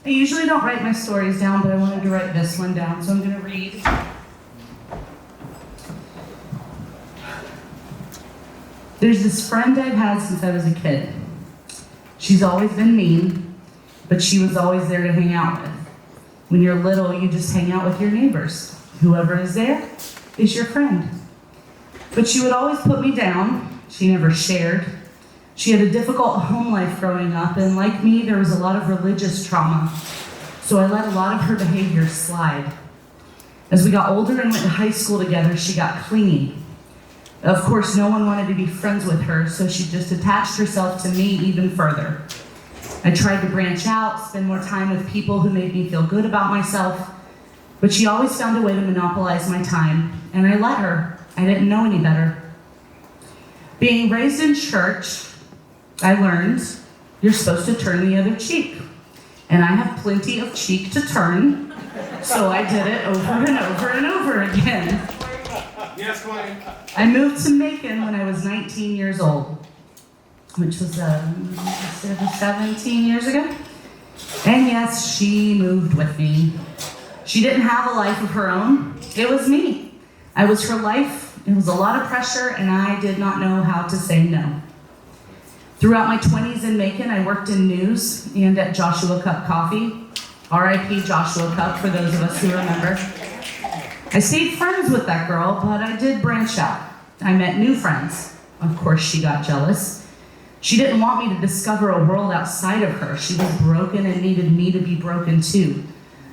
I usually don't write my stories down, but I wanted to write this one down, so I'm going to read. There's this friend I've had since I was a kid. She's always been mean, but she was always there to hang out with. When you're little, you just hang out with your neighbors. Whoever is there is your friend. But she would always put me down. She never shared. She had a difficult home life growing up, and like me, there was a lot of religious trauma. So I let a lot of her behavior slide. As we got older and went to high school together, she got clingy. Of course, no one wanted to be friends with her, so she just attached herself to me even further. I tried to branch out, spend more time with people who made me feel good about myself, but she always found a way to monopolize my time, and I let her. I didn't know any better. Being raised in church, I learned you're supposed to turn the other cheek. And I have plenty of cheek to turn, so I did it over and over and over again. Yes, Queen. I moved to Macon when I was 19 years old, which was 17 years ago. And yes, she moved with me. She didn't have a life of her own. It was me. I was her life. It was a lot of pressure, and I did not know how to say no. Throughout my 20s in Macon, I worked in news and at Joshua Cup Coffee. R.I.P. Joshua Cup, for those of us who remember. I stayed friends with that girl, but I did branch out. I met new friends. Of course, she got jealous. She didn't want me to discover a world outside of her. She was broken and needed me to be broken too.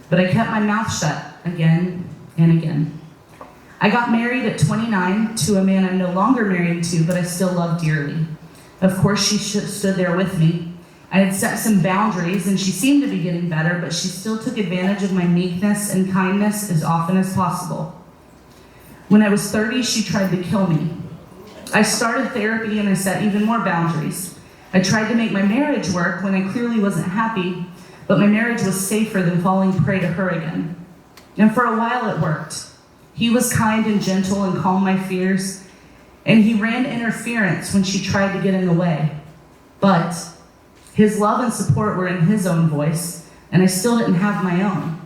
But I kept my mouth shut again and again. I got married at 29 to a man I'm no longer married to, but I still love dearly. Of course, she stood there with me. I had set some boundaries, and she seemed to be getting better, but she still took advantage of my meekness and kindness as often as possible. When I was 30, she tried to kill me. I started therapy, and I set even more boundaries. I tried to make my marriage work when I clearly wasn't happy, but my marriage was safer than falling prey to her again. And for a while, it worked. He was kind and gentle and calmed my fears, and he ran interference when she tried to get in the way. But his love and support were in his own voice, and I still didn't have my own.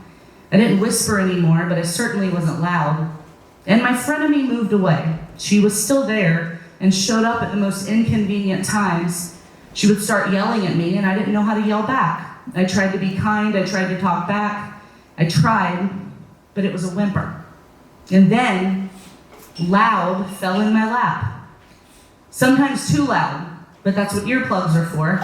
I didn't whisper anymore, but I certainly wasn't loud. And my frenemy moved away. She was still there and showed up at the most inconvenient times. She would start yelling at me, and I didn't know how to yell back. I tried to be kind, I tried to talk back. I tried, but it was a whimper. And then, loud fell in my lap. Sometimes too loud, but that's what earplugs are for.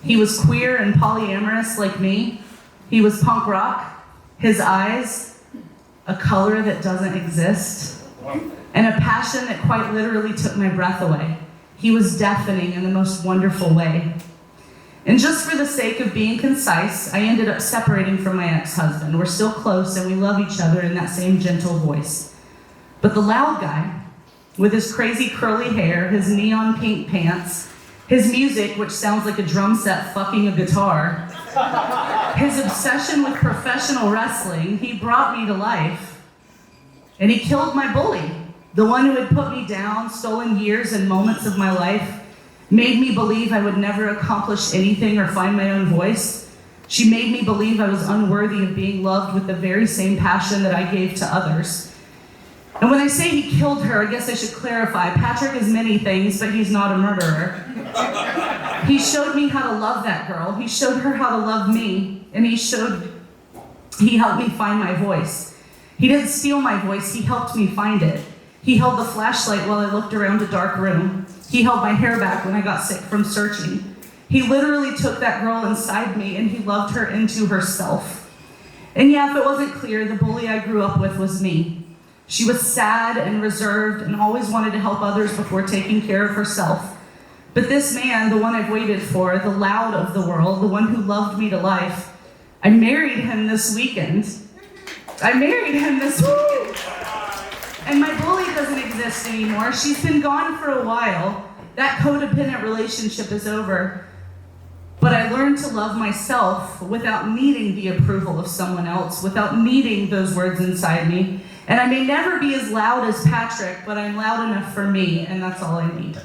He was queer and polyamorous like me. He was punk rock. His eyes, a color that doesn't exist, and a passion that quite literally took my breath away. He was deafening in the most wonderful way. And just for the sake of being concise, I ended up separating from my ex-husband. We're still close and we love each other in that same gentle voice. But the loud guy, with his crazy curly hair, his neon pink pants, his music, which sounds like a drum set fucking a guitar, his obsession with professional wrestling, he brought me to life. And he killed my bully, the one who had put me down, stolen years and moments of my life, made me believe I would never accomplish anything or find my own voice. She made me believe I was unworthy of being loved with the very same passion that I gave to others. And when I say he killed her, I guess I should clarify. Patrick is many things, but he's not a murderer. He showed me how to love that girl. He showed her how to love me, and he helped me find my voice. He didn't steal my voice, he helped me find it. He held the flashlight while I looked around a dark room. He held my hair back when I got sick from searching. He literally took that girl inside me and he loved her into herself. And yeah, if it wasn't clear, the bully I grew up with was me. She was sad and reserved and always wanted to help others before taking care of herself. But this man, the one I've waited for, the loud of the world, the one who loved me to life, I married him this weekend. And my bully doesn't exist anymore. She's been gone for a while. That codependent relationship is over. But I learned to love myself without needing the approval of someone else, without needing those words inside me. And I may never be as loud as Patrick, but I'm loud enough for me, and that's all I need.